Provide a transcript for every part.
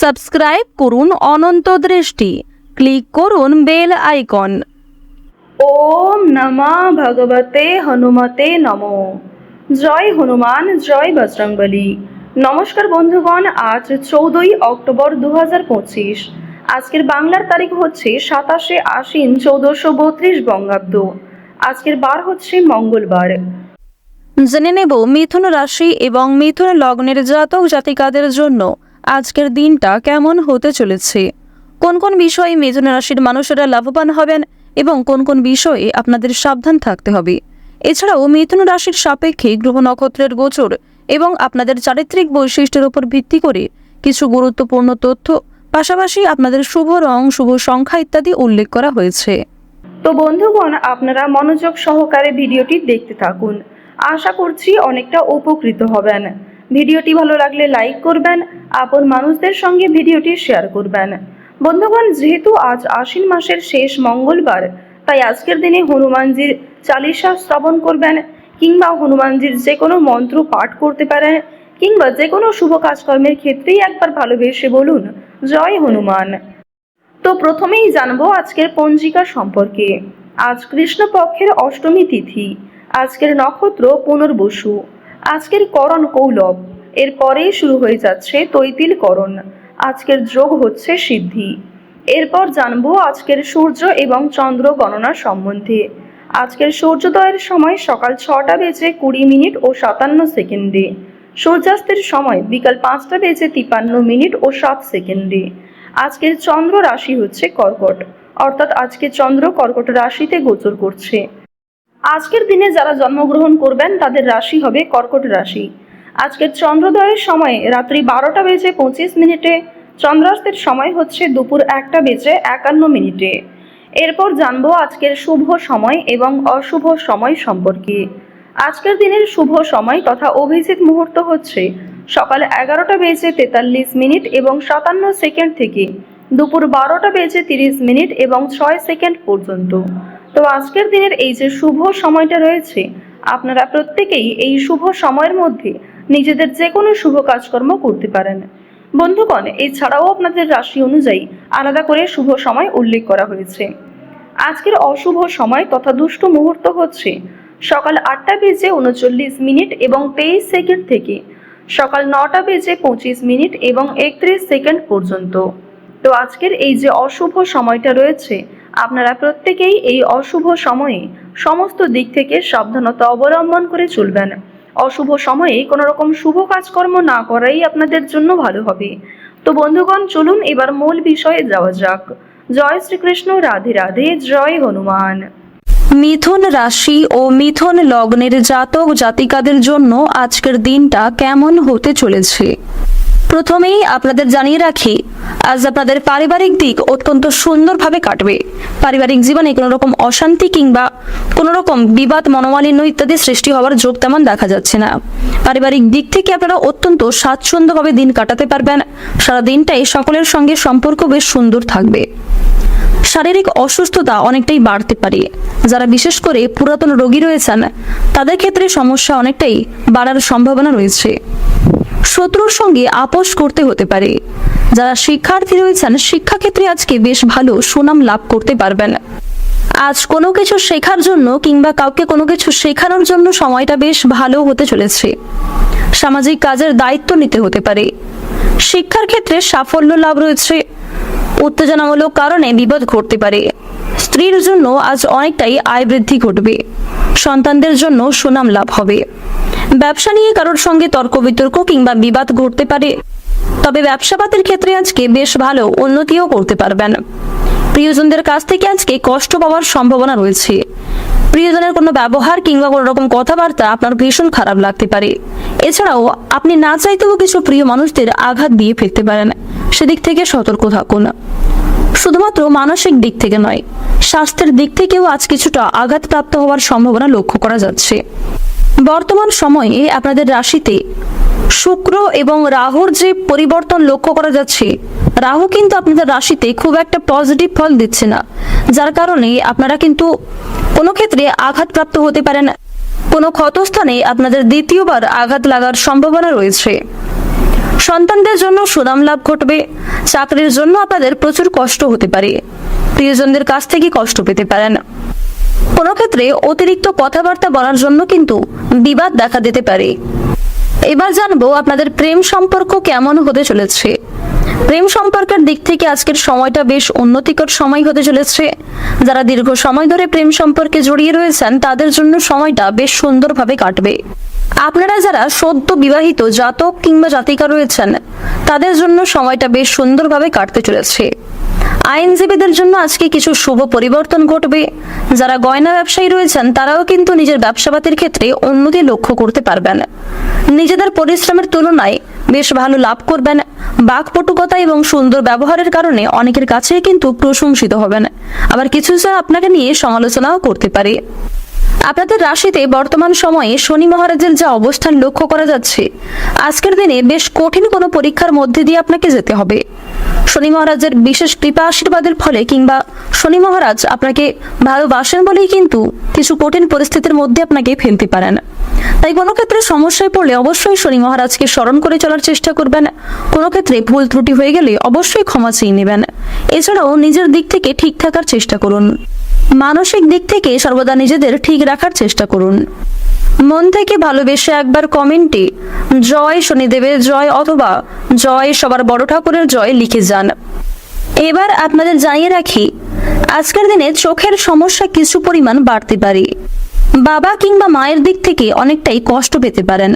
Subscribe করুন অনন্ত দৃষ্টি, click করুন বেল আইকন। ওম নমঃ ভগবতে হনুমতে নমো। জয় হনুমান, জয় বজরংবলী। নমস্কার বন্ধুগণ, আজ 14ই অক্টোবর 2025। আজকের বাংলার তারিখ হচ্ছে 27শে আশ্বিন 1432 বঙ্গাব্দ। আজকের বার হচ্ছে মঙ্গলবার। জেনে নেব মিথুন রাশি এবং মিথুন লগ্নের জাতক জাতিকাদের জন্য আজকের দিনটা কেমন হতে চলেছে, কোন কোন বিষয়ে মিথুন রাশির মানুষেরা লাভবান হবেন এবং কোন কোন বিষয়ে আপনাদের সাবধান থাকতে হবে। এছাড়াও মিথুন রাশির সাপেক্ষে গ্রহ নক্ষত্রের গোচর এবং আপনাদের চারিত্রিক বৈশিষ্ট্যের উপর ভিত্তি করে কিছু গুরুত্বপূর্ণ তথ্য, পাশাপাশি আপনাদের শুভ রং, শুভ সংখ্যা ইত্যাদি উল্লেখ করা হয়েছে। তো বন্ধুগণ, আপনারা মনোযোগ সহকারে ভিডিওটি দেখতে থাকুন। আশা করছি অনেকটা উপকৃত হবেন। ভিডিওটি ভালো লাগলে লাইক করবেন, আপন মানুষদের সঙ্গে ভিডিওটি শেয়ার করবেন। বন্ধুগণ, যেহেতু আজ আশ্বিন মাসের শেষ মঙ্গলবার, তাই আজকের দিনে হনুমানজির চালিসা শ্রবণ করবেন, কিংবা হনুমানজির যে কোনো মন্ত্র পাঠ করতে পারেন, কিংবা যে কোনো শুভ কাজকর্মের ক্ষেত্রেই একবার ভালোবেসে বলুন জয় হনুমান। তো প্রথমেই জানবো আজকের পঞ্জিকা সম্পর্কে। আজ কৃষ্ণপক্ষের অষ্টমী তিথি। আজকের নক্ষত্র পুনর্বসু। আজকের করণ কৌলভ। এরপরেই শুরু হয়ে যাচ্ছে তৈতিল করণ। আজকের যোগ হচ্ছে সিদ্ধি। এরপর জানবো আজকের সূর্য এবং চন্দ্র গণনা সম্বন্ধে। আজকের সূর্যোদয়ের সময় সকাল 6টা বেজে 20 মিনিট ও 57 সেকেন্ডে। সূর্যাস্তের সময় বিকাল 5টা বেজে 53 মিনিট ও 7 সেকেন্ডে। আজকের চন্দ্র রাশি হচ্ছে কর্কট, অর্থাৎ আজকে চন্দ্র কর্কট রাশিতে গোচর করছে। আজকের দিনে যারা জন্মগ্রহণ করবেন তাদের রাশি হবে কর্কট রাশি। আজকের চন্দ্রোদয়ের সময় রাত্রি 12টা বেজে 25 মিনিটে। চন্দ্রাস্তের সময় হচ্ছে দুপুর 1টা বেজে 51 মিনিটে। এরপর জানবো আজকের শুভ সময় এবং অশুভ সময় সম্পর্কে। আজকের দিনের শুভ সময় তথা অভিজিৎ মুহূর্ত হচ্ছে সকাল 11টা বেজে 43 মিনিট এবং 57 সেকেন্ড থেকে দুপুর 12টা বেজে 30 মিনিট এবং 6 সেকেন্ড পর্যন্ত। তো আজকের দিনের এই যে শুভ সময়টা রয়েছে, আপনারা প্রত্যেকেই এই শুভ সময়ের মধ্যে নিজেদের যে কোনো শুভ কাজকর্ম করতে পারেন। বন্ধুগণ, এছাড়াও আপনাদের রাশি অনুযায়ী আলাদা করে শুভ সময় উল্লেখ করা হয়েছে। আজকের অশুভ সময় তথা দুষ্ট মুহূর্ত হচ্ছে সকাল 8টা বেজে 39 মিনিট এবং 23 সেকেন্ড থেকে সকাল 9টা বেজে 25 মিনিট এবং 31 সেকেন্ড পর্যন্ত। তো আজকের এই যে অশুভ সময়টা রয়েছে, আপনারা প্রত্যেকেই এই অশুভ সময়ে সমস্ত দিক থেকে সাবধানতা অবলম্বন করে চলবেন। অশুভ সময়ে কোনো রকম শুভ কাজকর্ম না করাই আপনাদের জন্য ভালো হবে। তো বন্ধুগণ, চলুন এবার মূল বিষয়ে যাওয়া যাক। জয় শ্রীকৃষ্ণ, রাধে রাধে, জয় হনুমান। মিথুন রাশি ও মিথুন লগ্নের জাতক জাতিকাদের জন্য আজকের দিনটা কেমন হতে চলেছে। প্রথমেই আপনাদের জানিয়ে রাখি, আজ আপনাদের পারিবারিক দিক অত্যন্ত সুন্দরভাবে কাটবে। পারিবারিক জীবনে কোনো রকম অশান্তি কিংবা কোনো রকম বিবাদ, মনোমালিন্য ইত্যাদি সৃষ্টি হওয়ার যোগ তেমন দেখা যাচ্ছে না। পারিবারিক দিক থেকে আপনারা অত্যন্ত স্বাচ্ছন্দ্যভাবে দিন কাটাতে পারবেন। সারা দিনটাই সকলের সঙ্গে সম্পর্ক বেশ সুন্দর থাকবে। শারীরিক অসুস্থতা অনেকটাই বাড়তে পারে। যারা বিশেষ করে পুরাতন রোগী রয়েছেন তাদের ক্ষেত্রে সমস্যা অনেকটাই বাড়ার সম্ভাবনা রয়েছে। শত্রুর সঙ্গে আপোষ করতে হতে পারে। যারা শিক্ষার্থী রয়েছেন শিক্ষাক্ষেত্রে আজকে বেশ ভালো সুনাম লাভ করতে পারবেন। আজ কোনো কিছু শেখার জন্য কিংবা কাউকে কোনো কিছু শেখানোর জন্য সময়টা বেশ ভালো হতে চলেছে। সামাজিক কাজের দায়িত্ব নিতে হতে পারে। শিক্ষার ক্ষেত্রে সাফল্য লাভ রয়েছে। উত্তেজনামূলক কারণে বিপদ ঘটতে পারে। স্ত্রীর জন্য আজ অনেকটাই আয় বৃদ্ধি ঘটবে। সন্তানদের জন্য সুনাম লাভ হবে। ব্যবসা নিয়ে কারোর সঙ্গে তর্ক বিতর্ক কিংবা বিবাদ ঘটতে পারে, তবে ব্যবসাপাতের ক্ষেত্রে আজকে বেশ ভালো উন্নতিও করতে পারবেন। প্রিয়জনদের কাছ থেকে আজকে কষ্ট পাওয়ার সম্ভাবনা রয়েছে। প্রিয়জনের কোনো ব্যবহার কিংবা কোনো রকম কথাবার্তা আপনার ভীষণ খারাপ লাগতে পারে। এছাড়াও আপনি না চাইতেও কিছু প্রিয় মানুষদের আঘাত দিয়ে ফেলতে পারেন। সেদিক থেকে সতর্ক থাকুন। শুধুমাত্র মানসিক দিক থেকে নয়, স্বাস্থ্যের দিক থেকেও আজ কিছুটা আঘাতপ্রাপ্ত হওয়ার সম্ভাবনা লক্ষ্য করা যাচ্ছে। বর্তমান সময়ে আপনাদের রাশিতে শুক্র এবং রাহুর যে পরিবর্তন লক্ষ্য করা যাচ্ছে, রাহু কিন্তু আপনাদের রাশিতে খুব একটা পজিটিভ ফল দিচ্ছে না, যার কারণে আপনারা কিন্তু কোনো ক্ষেত্রে আঘাতপ্রাপ্ত হতে পারেন। কোনো ক্ষতস্থানে আপনাদের দ্বিতীয়বার আঘাত লাগার সম্ভাবনা রয়েছে। সন্তানদের জন্য সুনাম লাভ ঘটবে। চাকরির জন্য আপনাদের প্রচুর কষ্ট হতে পারে। প্রিয়জনদের কাছ থেকে কষ্ট পেতে পারেন। কোনো ক্ষেত্রে অতিরিক্ত কথাবার্তা বলার জন্য কিন্তু বিবাদ দেখা দিতে পারে। এবার জানবো আপনাদের প্রেম সম্পর্ক কেমন হতে চলেছে। প্রেম সম্পর্কের দিক থেকে আজকের সময়টা বেশ উন্নতিকর সময় হতে চলেছে। যারা দীর্ঘ সময় ধরে প্রেম সম্পর্কে জড়িয়ে রয়েছেন তাদের জন্য সময়টা বেশ সুন্দরভাবে কাটবে। আপনারা যারা সদ্য বিবাহিত জাতক কিংবা জাতিকা রয়েছেন তাদের জন্য সময়টা বেশ সুন্দরভাবে কাটতে চলেছে। আইনজীবীদের জন্য আজকে কিছু শুভ পরিবর্তন ঘটবে। যারা গয়না ব্যবসায়ী রয়েছেন তারাও কিন্তু নিজের ব্যবসাপাতির ক্ষেত্রে উন্নতি লক্ষ্য করতে পারবেন। নিজেদের পরিশ্রমের তুলনায় বেশ ভালো লাভ করবেন। বাকপটুকতা এবং সুন্দর ব্যবহারের কারণে অনেকের কাছে কিন্তু প্রশংসিত হবেন। আবার কিছু জন আপনাকে নিয়ে সমালোচনাও করতে পারে। আপনাদের রাশিতে বর্তমান সময়ে শনি মহারাজের যা অবস্থান লক্ষ্য করা যাচ্ছে, আজকের দিনে বেশ কঠিন কোনো পরীক্ষার মধ্যে দিয়ে আপনাকে যেতে হবে। শনি মহারাজের বিশেষ কৃপা আশীর্বাদের ফলে কিংবা শনি মহারাজ আপনাকে ভালোবাসেন বলেই কিন্তু কিছু কঠিন পরিস্থিতির মধ্যে আপনাকে ফেলতে পারেন। তাই কোনো ক্ষেত্রে সমস্যায় পড়লে অবশ্যই শনি মহারাজকে স্মরণ করে চলার চেষ্টা করবেন। কোনো ক্ষেত্রে ভুল ত্রুটি হয়ে গেলে অবশ্যই ক্ষমা চেয়ে নেবেন। এছাড়াও নিজের দিক থেকে ঠিক থাকার চেষ্টা করুন। মানসিক দিক থেকে সর্বদা নিজেদের ঠিক রাখার চেষ্টা করুন। মন থেকে ভালোবেসে একবার কমেন্টে জয় শনিদেবের জয় অথবা জয় সবার বড় ঠাকুরের জয় লিখে যান। এবার আপনাদের জানিয়ে রাখি, আজকের দিনে চোখের সমস্যা কিছু পরিমাণ বাড়তে পারে। বাবা কিংবা মায়ের দিক থেকে অনেকটাই কষ্ট পেতে পারেন।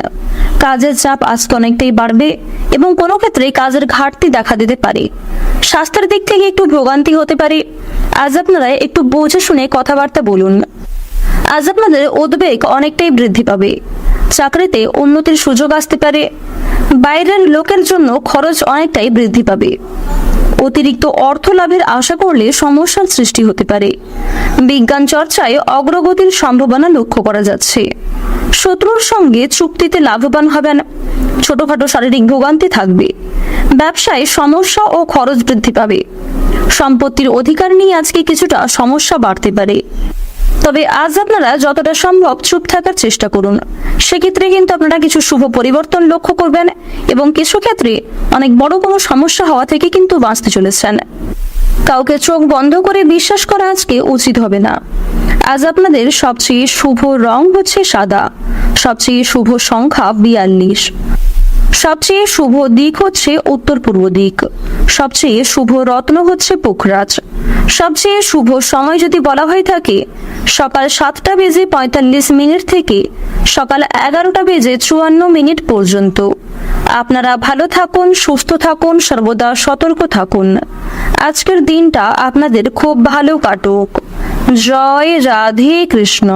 কাজের চাপ আজকে অনেকটাই বাড়বে এবং কোনো ক্ষেত্রে কাজের ঘাটতি দেখা দিতে পারে। স্বাস্থ্যের দিক থেকে একটু ভোগান্তি হতে পারে। আজ আপনারা একটু বুঝে শুনে কথাবার্তা বলুন। আজ আপনাদের উদ্বেগ অনেকটাই বৃদ্ধি পাবে। চাকরিতে উন্নতির সুযোগ আসতে পারে। বাইরের লোকের জন্য খরচ অনেকটাই বৃদ্ধি পাবে। অতিরিক্ত অর্থ লাভের আশা করলে সমস্যার সৃষ্টি হতে পারে। বিজ্ঞান চর্চায় অগ্রগতির সম্ভাবনা লক্ষ্য করা যাচ্ছে। শত্রুর সঙ্গে চুক্তিতে লাভবান হবেন। ছোটখাটো শারীরিক ভোগান্তি থাকবে। ব্যবসায় সমস্যা ও খরচ বৃদ্ধি পাবে। সম্পত্তির অধিকার নিয়ে আজকে কিছুটা সমস্যা বাড়তে পারে। তবে আজ আপনারা যতটা সম্ভব চুপ থাকার চেষ্টা করুন। সেক্ষেত্রে কিন্তু আপনারা কিছু শুভ পরিবর্তন লক্ষ্য করবেন এবং কিছু ক্ষেত্রে অনেক বড় কোনো সমস্যা হওয়া থেকে কিন্তু বাঁচতে চলেছেন। কাউকে চোখ বন্ধ করে বিশ্বাস করা আজকে উচিত হবে না। আজ আপনাদের সবচেয়ে শুভ রং হচ্ছে সাদা। সবচেয়ে শুভ সংখ্যা 42। সবচেয়ে শুভ দিক হচ্ছে উত্তর পূর্ব দিক। সবচেয়ে শুভ রত্ন হচ্ছে পুখরাজ। সবচেয়ে শুভ সময় যদি বলা হয়ে থাকে সকাল 7:45 থেকে সকাল 11:54 পর্যন্ত। আপনারা ভালো থাকুন, সুস্থ থাকুন, সর্বদা সতর্ক থাকুন। আজকের দিনটা আপনাদের খুব ভালো কাটুক। জয় রাধে কৃষ্ণ।